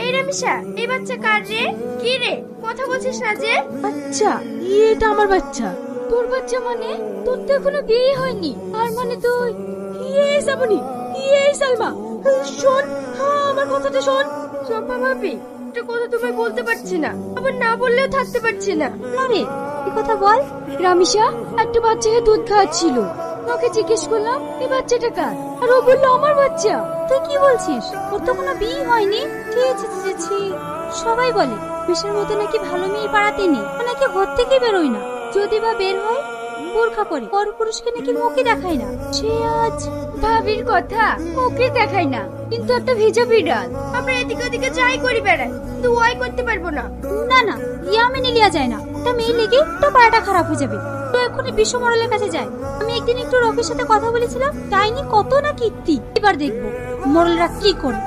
এই রামিসা, এই বাচ্চা কার রে? কি রে, কথা বলছিস না যে? আচ্ছা, এটা আমার বাচ্চা। তোর বাচ্চা মানে? তোর তো এখনো বিয়ে হয়নি। আর মানে তুই শ্রাবণী, সালমা, শোন, আমার কথাটা শোন। চম্পা ভাবি, একটা কথা তোমায় বলতে পারছি না, আবার না বললেও থাকতে পারছি না। আরে এই কথা বল। রামিসা একটা বাচ্চাকে দুধ খাওয়াচ্ছিল, ওকে জিজ্ঞেস করলাম এই বাচ্চাটা কার, আর ও বললো আমার বাচ্চা। তুই কি বলছিস? ওর তো কোনো বিয়ে হয়নি। সবাই বলে মিশার মতো নাকি ভালো মেয়ে পাড়াতে নেই, ও নাকি ঘর থেকে বেরোয় না, যদি বা বের হয় বোরখা পরে, পর পুরুষকে নাকি মুখে দেখায় না। সে আজ ভাবির কথা মুখে দেখায় না, কিন্তু একটা ভেজা বিড়াল। আমরা এদিকে ওদিকে যাই করি বেড়াই, কিন্তু ওয়াই করতে পারবো না। না, ইয়া মেনে লিয়া যায় না। একটা মেয়ে লেগে তো পাড়াটা খারাপ হয়ে যাবে। তো এখনই বিশ্ব মডেলের কাছে যায়। আমি একদিন একটু রকির সাথে কথা বলেছিলাম, ডাইনি কত না কীর্তি। এবার দেখবো মডেলরা কি করে।